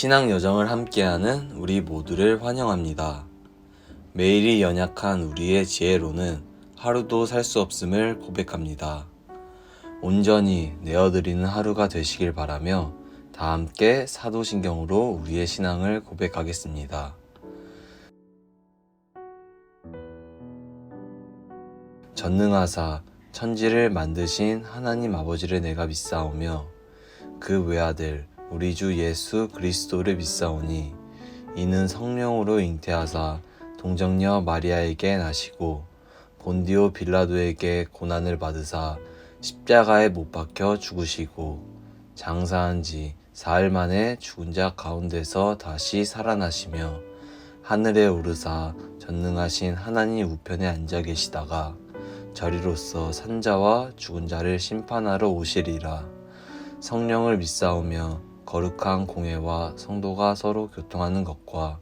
신앙 여정을 함께하는 우리 모두를 환영합니다. 매일이 연약한 우리의 지혜로는 하루도 살 수 없음을 고백합니다. 온전히 내어드리는 하루가 되시길 바라며 다 함께 사도신경으로 우리의 신앙을 고백하겠습니다. 전능하사 천지를 만드신 하나님 아버지를 내가 믿사오며 그 외아들 우리 주 예수 그리스도를 믿사오니 이는 성령으로 잉태하사 동정녀 마리아에게 나시고 본디오 빌라도에게 고난을 받으사 십자가에 못 박혀 죽으시고 장사한 지 사흘 만에 죽은 자 가운데서 다시 살아나시며 하늘에 오르사 전능하신 하나님 우편에 앉아 계시다가 저리로서 산자와 죽은 자를 심판하러 오시리라. 성령을 믿사오며 거룩한 공회와 성도가 서로 교통하는 것과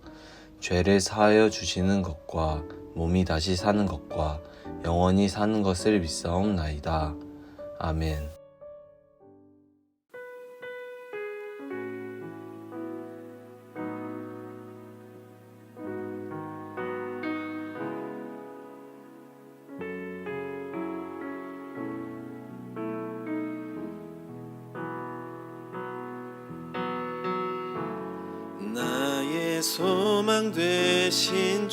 죄를 사하여 주시는 것과 몸이 다시 사는 것과 영원히 사는 것을 믿사옵나이다. 아멘. 나의 소망 되신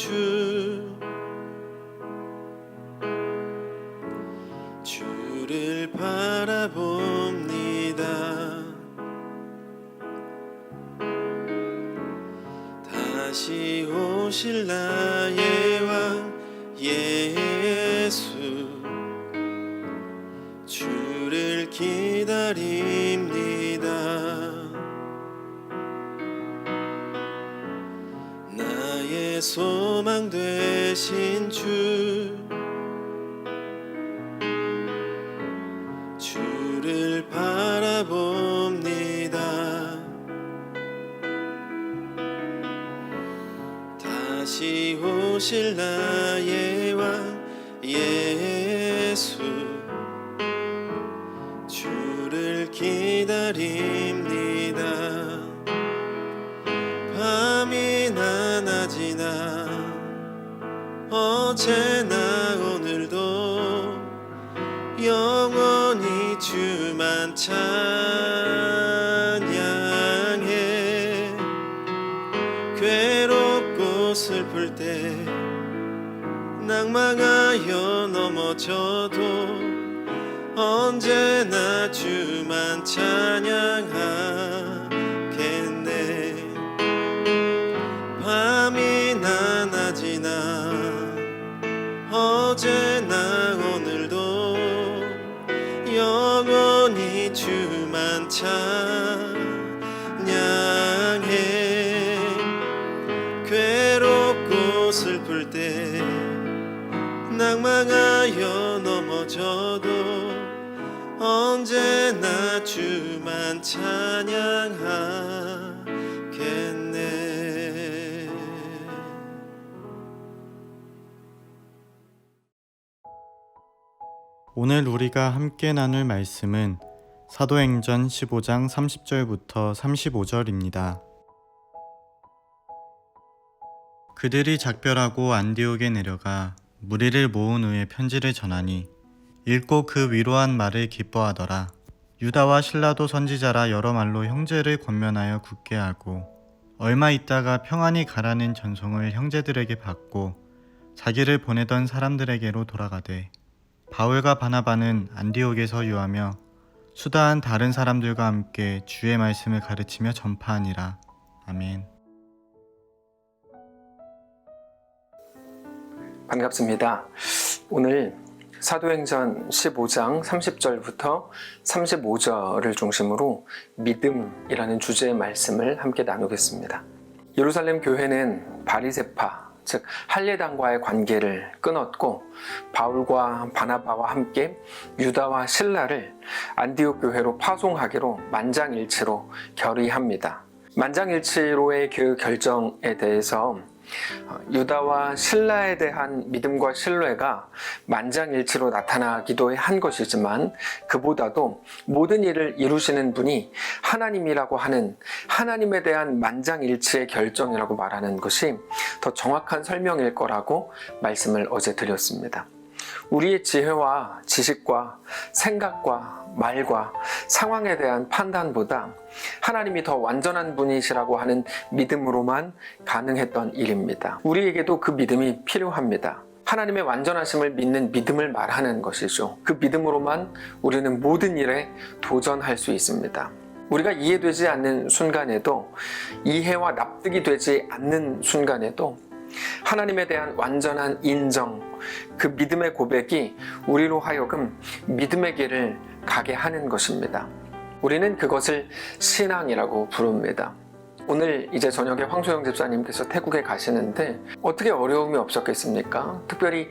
주를 바라봅니다. 다시 오실 나의 왕 예수, 주를 기다립니다. 나의 소망 되신 주를 바라봅니다. 다시 오실 나의 왕 예수, 주를 기다립니다. 밤이나 낮이나 어제나 오늘도 영원히 주만 찬양해. 괴롭고 슬플 때 낭망하여 넘어져도 언제나 주만 찬양하겠네. 밤이나 낮이나 어제나 오늘도 영원히 주만 찬양해. 괴롭고 슬플 때 낭망하여 넘어져도 언제나 주만 찬양하겠네. 오늘 우리가 함께 나눌 말씀은 사도행전 15장 30절부터 35절입니다. 그들이 작별하고 안디옥에 내려가 무리를 모은 후에 편지를 전하니 읽고 그 위로한 말을 기뻐하더라. 유다와 실라도 선지자라 여러 말로 형제를 권면하여 굳게 하고 얼마 있다가 평안히 가라는 전송을 형제들에게 받고 자기를 보내던 사람들에게로 돌아가되 바울과 바나바는 안디옥에서 유하며 수다한 다른 사람들과 함께 주의 말씀을 가르치며 전파하니라. 아멘. 반갑습니다. 오늘 사도행전 15장 30절부터 35절을 중심으로 믿음이라는 주제의 말씀을 함께 나누겠습니다. 예루살렘 교회는 바리새파, 즉 할례당과의 관계를 끊었고 바울과 바나바와 함께 유다와 실라를 안디옥 교회로 파송하기로 만장일치로 결의합니다. 만장일치로의 그 결정에 대해서 유다와 실라에 대한 믿음과 신뢰가 만장일치로 나타나기도 한 것이지만 그보다도 모든 일을 이루시는 분이 하나님이라고 하는 하나님에 대한 만장일치의 결정이라고 말하는 것이 더 정확한 설명일 거라고 말씀을 어제 드렸습니다. 우리의 지혜와 지식과 생각과 말과 상황에 대한 판단보다 하나님이 더 완전한 분이시라고 하는 믿음으로만 가능했던 일입니다. 우리에게도 그 믿음이 필요합니다. 하나님의 완전하심을 믿는 믿음을 말하는 것이죠. 그 믿음으로만 우리는 모든 일에 도전할 수 있습니다. 우리가 이해되지 않는 순간에도, 이해와 납득이 되지 않는 순간에도 하나님에 대한 완전한 인정, 그 믿음의 고백이 우리로 하여금 믿음의 길을 가게 하는 것입니다. 우리는 그것을 신앙이라고 부릅니다. 오늘 이제 저녁에 황소영 집사님께서 태국에 가시는데 어떻게 어려움이 없었겠습니까? 특별히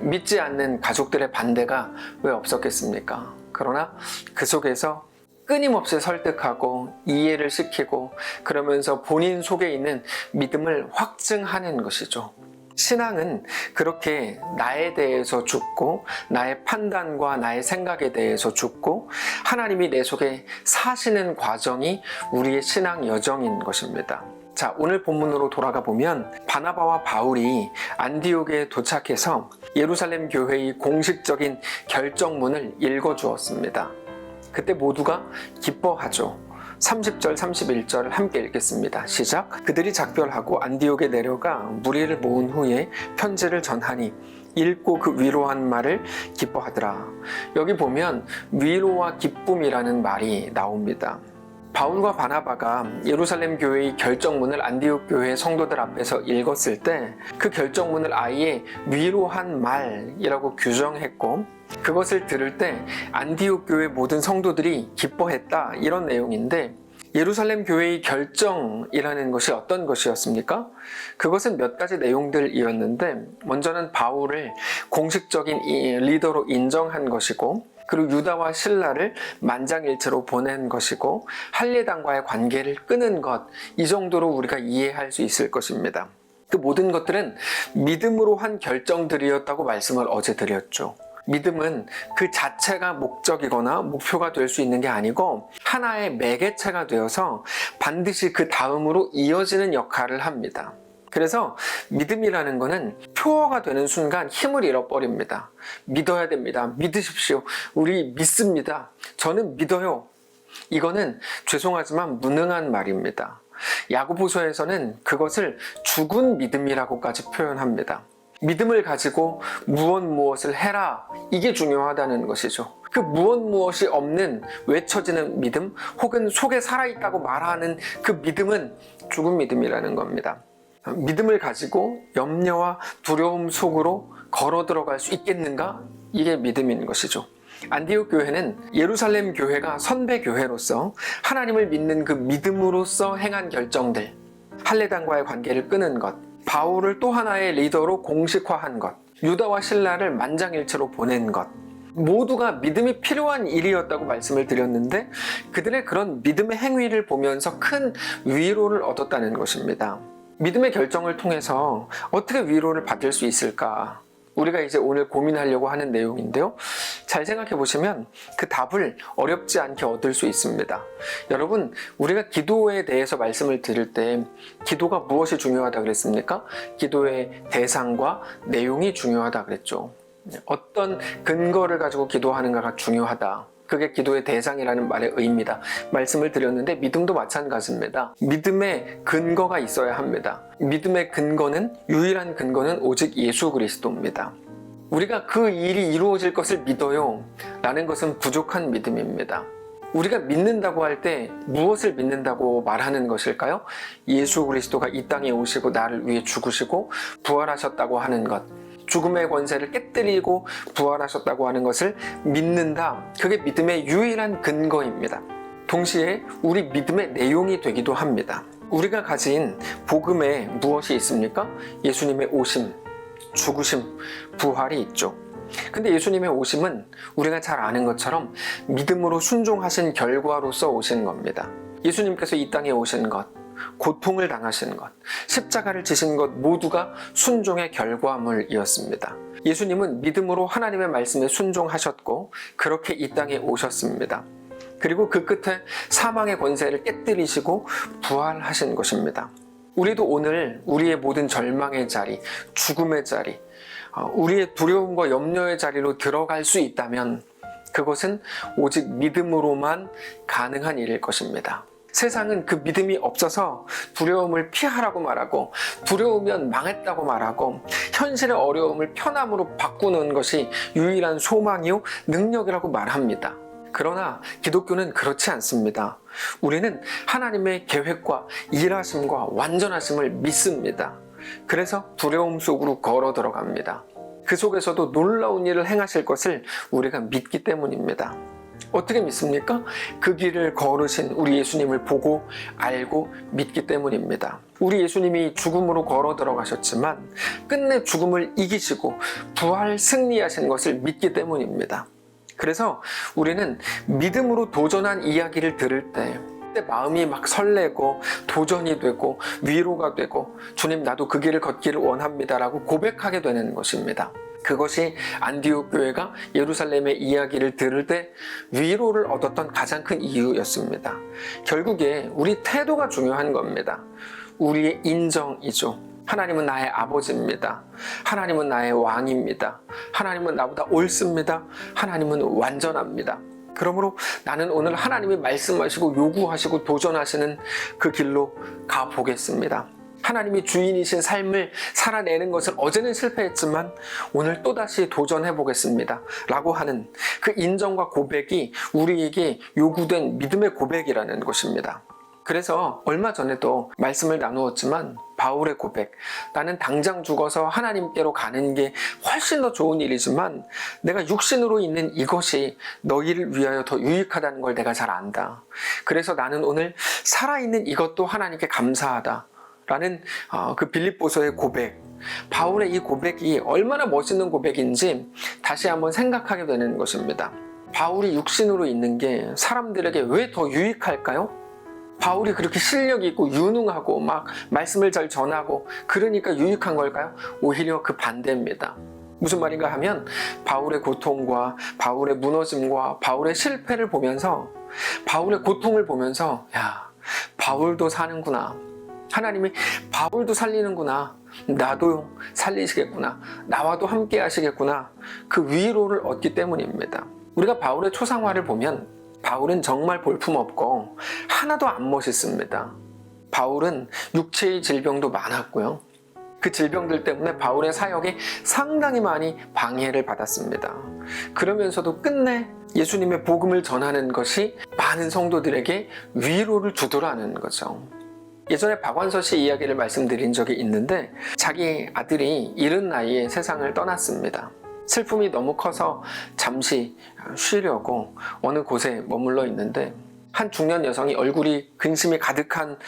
믿지 않는 가족들의 반대가 왜 없었겠습니까? 그러나 그 속에서 끊임없이 설득하고 이해를 시키고 그러면서 본인 속에 있는 믿음을 확증하는 것이죠. 신앙은 그렇게 나에 대해서 죽고 나의 판단과 나의 생각에 대해서 죽고 하나님이 내 속에 사시는 과정이 우리의 신앙 여정인 것입니다. 자, 오늘 본문으로 돌아가 보면 바나바와 바울이 안디옥에 도착해서 예루살렘 교회의 공식적인 결정문을 읽어주었습니다. 그때 모두가 기뻐하죠. 30절, 31절 함께 읽겠습니다. 시작. 그들이 작별하고 안디옥에 내려가 무리를 모은 후에 편지를 전하니 읽고 그 위로한 말을 기뻐하더라. 여기 보면 위로와 기쁨이라는 말이 나옵니다. 바울과 바나바가 예루살렘 교회의 결정문을 안디옥 교회 성도들 앞에서 읽었을 때 그 결정문을 아예 위로한 말이라고 규정했고 그것을 들을 때 안디옥 교회 모든 성도들이 기뻐했다 이런 내용인데 예루살렘 교회의 결정이라는 것이 어떤 것이었습니까? 그것은 몇 가지 내용들이었는데 먼저는 바울을 공식적인 리더로 인정한 것이고 그리고 유다와 실라를 만장일치로 보낸 것이고 할례당과의 관계를 끊은 것, 이 정도로 우리가 이해할 수 있을 것입니다. 그 모든 것들은 믿음으로 한 결정들이었다고 말씀을 어제 드렸죠. 믿음은 그 자체가 목적이거나 목표가 될 수 있는 게 아니고 하나의 매개체가 되어서 반드시 그 다음으로 이어지는 역할을 합니다. 그래서 믿음이라는 것은 표어가 되는 순간 힘을 잃어버립니다. 믿어야 됩니다. 믿으십시오. 우리 믿습니다. 저는 믿어요. 이거는 죄송하지만 무능한 말입니다. 야고보서에서는 그것을 죽은 믿음이라고까지 표현합니다. 믿음을 가지고 무엇을 해라, 이게 중요하다는 것이죠. 그 무엇이 없는 외쳐지는 믿음 혹은 속에 살아있다고 말하는 그 믿음은 죽은 믿음이라는 겁니다. 믿음을 가지고 염려와 두려움 속으로 걸어 들어갈 수 있겠는가? 이게 믿음인 것이죠. 안디옥 교회는 예루살렘 교회가 선배 교회로서 하나님을 믿는 그 믿음으로서 행한 결정들, 할례당과의 관계를 끊은 것, 바울을 또 하나의 리더로 공식화한 것, 유다와 실라를 만장일치로 보낸 것, 모두가 믿음이 필요한 일이었다고 말씀을 드렸는데 그들의 그런 믿음의 행위를 보면서 큰 위로를 얻었다는 것입니다. 믿음의 결정을 통해서 어떻게 위로를 받을 수 있을까? 우리가 이제 오늘 고민하려고 하는 내용인데요. 잘 생각해 보시면 그 답을 어렵지 않게 얻을 수 있습니다. 여러분, 우리가 기도에 대해서 말씀을 드릴 때 기도가 무엇이 중요하다 그랬습니까? 기도의 대상과 내용이 중요하다 그랬죠. 어떤 근거를 가지고 기도하는가가 중요하다. 그게 기도의 대상이라는 말의 의미다. 말씀을 드렸는데 믿음도 마찬가지입니다. 믿음의 근거가 있어야 합니다. 믿음의 근거는, 유일한 근거는 오직 예수 그리스도입니다. 우리가 그 일이 이루어질 것을 믿어요 라는 것은 부족한 믿음입니다. 우리가 믿는다고 할 때 무엇을 믿는다고 말하는 것일까요? 예수 그리스도가 이 땅에 오시고 나를 위해 죽으시고 부활하셨다고 하는 것, 죽음의 권세를 깨뜨리고 부활하셨다고 하는 것을 믿는다. 그게 믿음의 유일한 근거입니다. 동시에 우리 믿음의 내용이 되기도 합니다. 우리가 가진 복음에 무엇이 있습니까? 예수님의 오심, 죽으심, 부활이 있죠. 근데 예수님의 오심은 우리가 잘 아는 것처럼 믿음으로 순종하신 결과로서 오신 겁니다. 예수님께서 이 땅에 오신 것, 고통을 당하신 것, 십자가를 지신 것 모두가 순종의 결과물이었습니다. 예수님은 믿음으로 하나님의 말씀에 순종하셨고 그렇게 이 땅에 오셨습니다. 그리고 그 끝에 사망의 권세를 깨뜨리시고 부활하신 것입니다. 우리도 오늘 우리의 모든 절망의 자리, 죽음의 자리, 우리의 두려움과 염려의 자리로 들어갈 수 있다면 그것은 오직 믿음으로만 가능한 일일 것입니다. 세상은 그 믿음이 없어서 두려움을 피하라고 말하고 두려우면 망했다고 말하고 현실의 어려움을 편함으로 바꾸는 것이 유일한 소망이요 능력이라고 말합니다. 그러나 기독교는 그렇지 않습니다. 우리는 하나님의 계획과 일하심과 완전하심을 믿습니다. 그래서 두려움 속으로 걸어 들어갑니다. 그 속에서도 놀라운 일을 행하실 것을 우리가 믿기 때문입니다. 어떻게 믿습니까? 그 길을 걸으신 우리 예수님을 보고 알고 믿기 때문입니다. 우리 예수님이 죽음으로 걸어 들어가셨지만 끝내 죽음을 이기시고 부활 승리하신 것을 믿기 때문입니다. 그래서 우리는 믿음으로 도전한 이야기를 들을 때 마음이 막 설레고 도전이 되고 위로가 되고 주님 나도 그 길을 걷기를 원합니다 라고 고백하게 되는 것입니다. 그것이 안디옥 교회가 예루살렘의 이야기를 들을 때 위로를 얻었던 가장 큰 이유였습니다. 결국에 우리 태도가 중요한 겁니다. 우리의 인정이죠. 하나님은 나의 아버지입니다. 하나님은 나의 왕입니다. 하나님은 나보다 옳습니다. 하나님은 완전합니다. 그러므로 나는 오늘 하나님이 말씀하시고 요구하시고 도전하시는 그 길로 가보겠습니다. 하나님이 주인이신 삶을 살아내는 것을 어제는 실패했지만 오늘 또다시 도전해 보겠습니다 라고 하는 그 인정과 고백이 우리에게 요구된 믿음의 고백이라는 것입니다. 그래서 얼마 전에도 말씀을 나누었지만 바울의 고백, 나는 당장 죽어서 하나님께로 가는 게 훨씬 더 좋은 일이지만 내가 육신으로 있는 이것이 너희를 위하여 더 유익하다는 걸 내가 잘 안다. 그래서 나는 오늘 살아있는 이것도 하나님께 감사하다 라는 그 빌립보서의 고백, 바울의 이 고백이 얼마나 멋있는 고백인지 다시 한번 생각하게 되는 것입니다. 바울이 육신으로 있는 게 사람들에게 왜 더 유익할까요? 바울이 그렇게 실력이 있고 유능하고 막 말씀을 잘 전하고 그러니까 유익한 걸까요? 오히려 그 반대입니다. 무슨 말인가 하면 바울의 고통과 바울의 무너짐과 바울의 실패를 보면서 바울의 고통을 보면서 야, 바울도 사는구나. 하나님이 바울도 살리는구나. 나도 살리시겠구나. 나와도 함께 하시겠구나. 그 위로를 얻기 때문입니다. 우리가 바울의 초상화를 보면 바울은 정말 볼품없고 하나도 안 멋있습니다. 바울은 육체의 질병도 많았고요. 그 질병들 때문에 바울의 사역에 상당히 많이 방해를 받았습니다. 그러면서도 끝내 예수님의 복음을 전하는 것이 많은 성도들에게 위로를 주더라는 거죠. 예전에 박완서 씨 이야기를 말씀드린 적이 있는데 자기 아들이 이른 나이에 세상을 떠났습니다. 슬픔이 너무 커서 잠시 쉬려고 어느 곳에 머물러 있는데 한 중년 여성이 얼굴이 근심이 가득한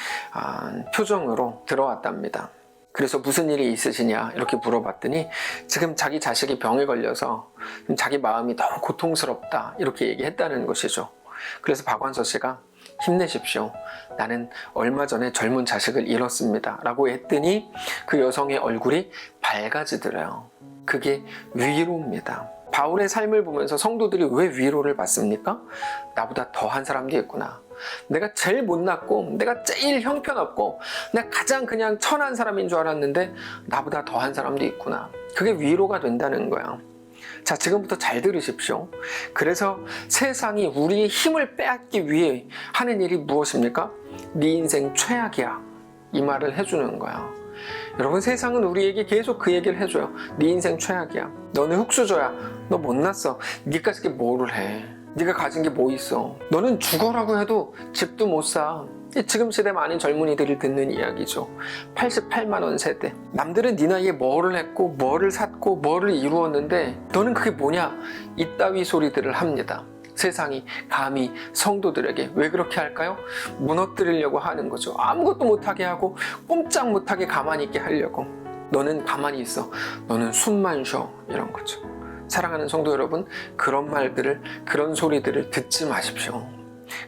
표정으로 들어왔답니다. 그래서 무슨 일이 있으시냐 이렇게 물어봤더니 지금 자기 자식이 병에 걸려서 자기 마음이 너무 고통스럽다 이렇게 얘기했다는 것이죠. 그래서 박완서 씨가 힘내십시오. 나는 얼마 전에 젊은 자식을 잃었습니다 라고 했더니 그 여성의 얼굴이 밝아지더래요. 그게 위로입니다. 바울의 삶을 보면서 성도들이 왜 위로를 받습니까? 나보다 더한 사람도 있구나. 내가 제일 못났고 내가 제일 형편없고 내가 가장 그냥 천한 사람인 줄 알았는데 나보다 더한 사람도 있구나. 그게 위로가 된다는 거야. 자, 지금부터 잘 들으십시오. 그래서 세상이 우리의 힘을 빼앗기 위해 하는 일이 무엇입니까? 네 인생 최악이야. 이 말을 해주는 거야. 여러분, 세상은 우리에게 계속 그 얘기를 해줘요. 네 인생 최악이야. 너는 흙수저야. 너 못났어. 네가 가진 게 뭐를 해. 네가 가진 게 뭐 있어. 너는 죽어라고 해도 집도 못 사. 지금 시대 많은 젊은이들이 듣는 이야기죠. 88만 원 세대. 남들은 네 나이에 뭐를 했고 뭐를 샀고 뭐를 이루었는데 너는 그게 뭐냐. 이따위 소리들을 합니다. 세상이 감히 성도들에게 왜 그렇게 할까요? 무너뜨리려고 하는 거죠. 아무것도 못하게 하고 꼼짝 못하게 가만히 있게 하려고. 너는 가만히 있어. 너는 숨만 쉬어. 이런 거죠. 사랑하는 성도 여러분, 그런 말들을, 그런 소리들을 듣지 마십시오.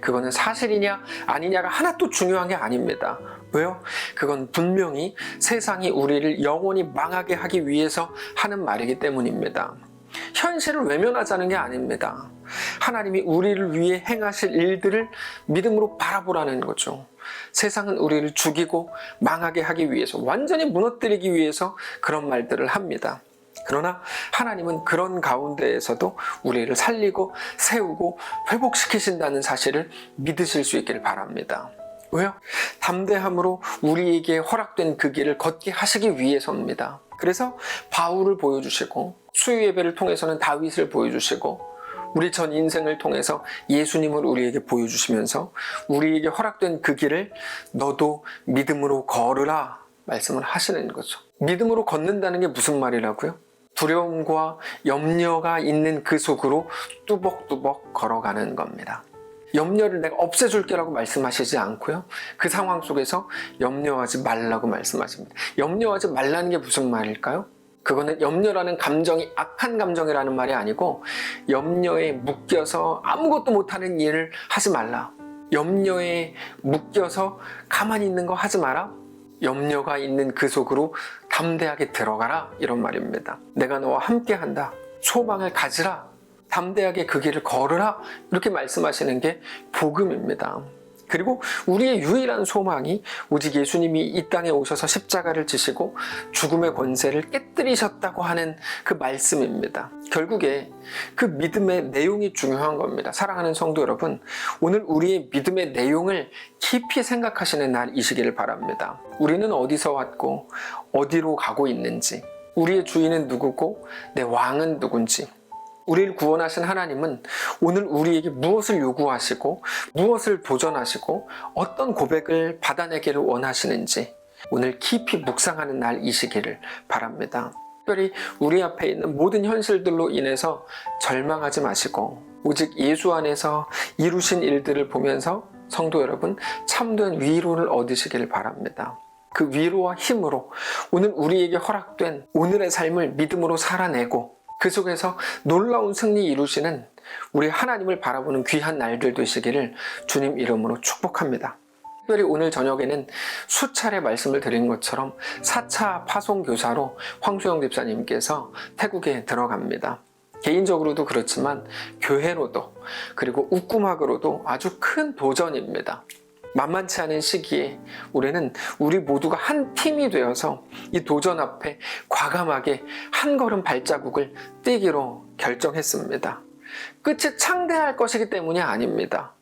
그거는 사실이냐 아니냐가 하나도 중요한 게 아닙니다. 왜요? 그건 분명히 세상이 우리를 영원히 망하게 하기 위해서 하는 말이기 때문입니다. 현실을 외면하자는 게 아닙니다. 하나님이 우리를 위해 행하실 일들을 믿음으로 바라보라는 거죠. 세상은 우리를 죽이고 망하게 하기 위해서, 완전히 무너뜨리기 위해서 그런 말들을 합니다. 그러나 하나님은 그런 가운데에서도 우리를 살리고 세우고 회복시키신다는 사실을 믿으실 수 있기를 바랍니다. 왜요? 담대함으로 우리에게 허락된 그 길을 걷게 하시기 위해서입니다. 그래서 바울을 보여주시고, 수요 예배를 통해서는 다윗을 보여주시고, 우리 전 인생을 통해서 예수님을 우리에게 보여주시면서 우리에게 허락된 그 길을 너도 믿음으로 걸으라 말씀을 하시는 거죠. 믿음으로 걷는다는 게 무슨 말이라고요? 두려움과 염려가 있는 그 속으로 뚜벅뚜벅 걸어가는 겁니다. 염려를 내가 없애줄게라고 말씀하시지 않고요. 그 상황 속에서 염려하지 말라고 말씀하십니다. 염려하지 말라는 게 무슨 말일까요? 그거는 염려라는 감정이 악한 감정이라는 말이 아니고, 염려에 묶여서 아무것도 못하는 일을 하지 말라. 염려에 묶여서 가만히 있는 거 하지 마라. 염려가 있는 그 속으로 담대하게 들어가라, 이런 말입니다. 내가 너와 함께 한다. 소망을 가지라. 담대하게 그 길을 걸으라. 이렇게 말씀하시는 게 복음입니다. 그리고 우리의 유일한 소망이 오직 예수님이 이 땅에 오셔서 십자가를 지시고 죽음의 권세를 깨뜨리셨다고 하는 그 말씀입니다. 결국에 그 믿음의 내용이 중요한 겁니다. 사랑하는 성도 여러분, 오늘 우리의 믿음의 내용을 깊이 생각하시는 날이시기를 바랍니다. 우리는 어디서 왔고 어디로 가고 있는지, 우리의 주인은 누구고 내 왕은 누군지, 우리를 구원하신 하나님은 오늘 우리에게 무엇을 요구하시고 무엇을 도전하시고 어떤 고백을 받아내기를 원하시는지 오늘 깊이 묵상하는 날이시기를 바랍니다. 특별히 우리 앞에 있는 모든 현실들로 인해서 절망하지 마시고 오직 예수 안에서 이루신 일들을 보면서 성도 여러분, 참된 위로를 얻으시기를 바랍니다. 그 위로와 힘으로 오늘 우리에게 허락된 오늘의 삶을 믿음으로 살아내고 그 속에서 놀라운 승리 이루시는 우리 하나님을 바라보는 귀한 날들 되시기를 주님 이름으로 축복합니다. 특별히 오늘 저녁에는 수차례 말씀을 드린 것처럼 4차 파송교사로 황수영 집사님께서 태국에 들어갑니다. 개인적으로도 그렇지만 교회로도, 그리고 웃구막으로도 아주 큰 도전입니다. 만만치 않은 시기에 우리는 우리 모두가 한 팀이 되어서 이 도전 앞에 과감하게 한 걸음 발자국을 떼기로 결정했습니다. 끝이 창대할 것이기 때문이 아닙니다.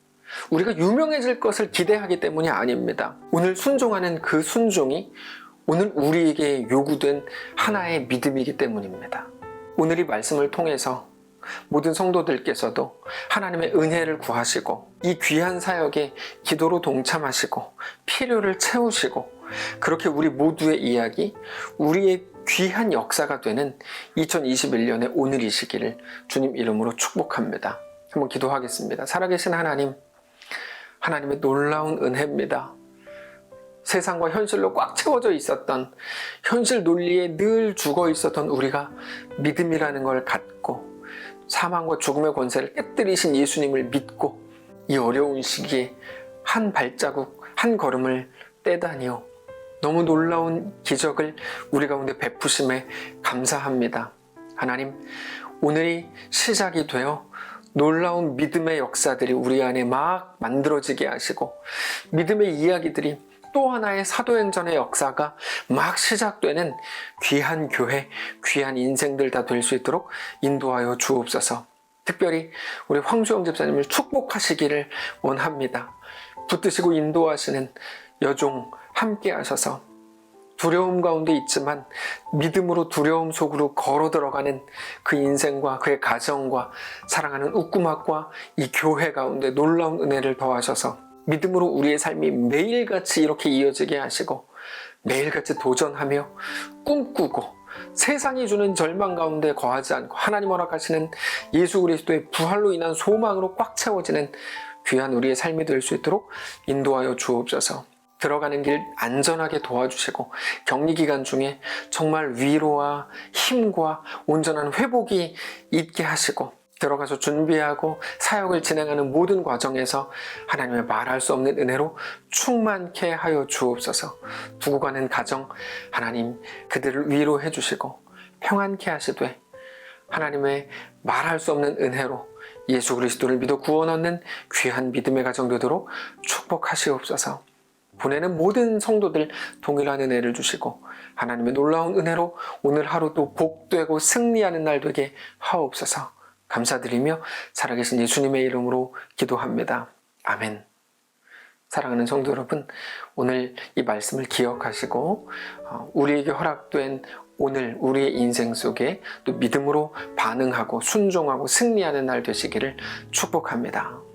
우리가 유명해질 것을 기대하기 때문이 아닙니다. 오늘 순종하는 그 순종이 오늘 우리에게 요구된 하나의 믿음이기 때문입니다. 오늘 이 말씀을 통해서 모든 성도들께서도 하나님의 은혜를 구하시고 이 귀한 사역에 기도로 동참하시고 필요를 채우시고 그렇게 우리 모두의 이야기, 우리의 귀한 역사가 되는 2021년의 오늘이시기를 주님 이름으로 축복합니다. 한번 기도하겠습니다. 살아계신 하나님, 하나님의 놀라운 은혜입니다. 세상과 현실로 꽉 채워져 있었던, 현실 논리에 늘 죽어 있었던 우리가 믿음이라는 걸 갖고 사망과 죽음의 권세를 깨뜨리신 예수님을 믿고 이 어려운 시기에 한 발자국, 한 걸음을 떼다니요. 너무 놀라운 기적을 우리 가운데 베푸심에 감사합니다. 하나님, 오늘이 시작이 되어 놀라운 믿음의 역사들이 우리 안에 막 만들어지게 하시고 믿음의 이야기들이 또 하나의 사도행전의 역사가 막 시작되는 귀한 교회, 귀한 인생들 다 될 수 있도록 인도하여 주옵소서. 특별히 우리 황수영 집사님을 축복하시기를 원합니다. 붙드시고 인도하시는 여종 함께 하셔서 두려움 가운데 있지만 믿음으로 두려움 속으로 걸어 들어가는 그 인생과 그의 가정과 사랑하는 웃구막과 이 교회 가운데 놀라운 은혜를 더하셔서 믿음으로 우리의 삶이 매일같이 이렇게 이어지게 하시고 매일같이 도전하며 꿈꾸고 세상이 주는 절망 가운데 거하지 않고 하나님 허락하시는 예수 그리스도의 부활로 인한 소망으로 꽉 채워지는 귀한 우리의 삶이 될 수 있도록 인도하여 주옵소서. 들어가는 길 안전하게 도와주시고 격리 기간 중에 정말 위로와 힘과 온전한 회복이 있게 하시고 들어가서 준비하고 사역을 진행하는 모든 과정에서 하나님의 말할 수 없는 은혜로 충만케 하여 주옵소서. 두고 가는 가정 하나님 그들을 위로해 주시고 평안케 하시되 하나님의 말할 수 없는 은혜로 예수 그리스도를 믿어 구원 얻는 귀한 믿음의 가정 되도록 축복하시옵소서. 보내는 모든 성도들 동일한 은혜를 주시고 하나님의 놀라운 은혜로 오늘 하루도 복되고 승리하는 날 되게 하옵소서. 감사드리며 살아계신 예수님의 이름으로 기도합니다. 아멘. 사랑하는 성도 여러분, 오늘 이 말씀을 기억하시고 우리에게 허락된 오늘 우리의 인생 속에 또 믿음으로 반응하고 순종하고 승리하는 날 되시기를 축복합니다.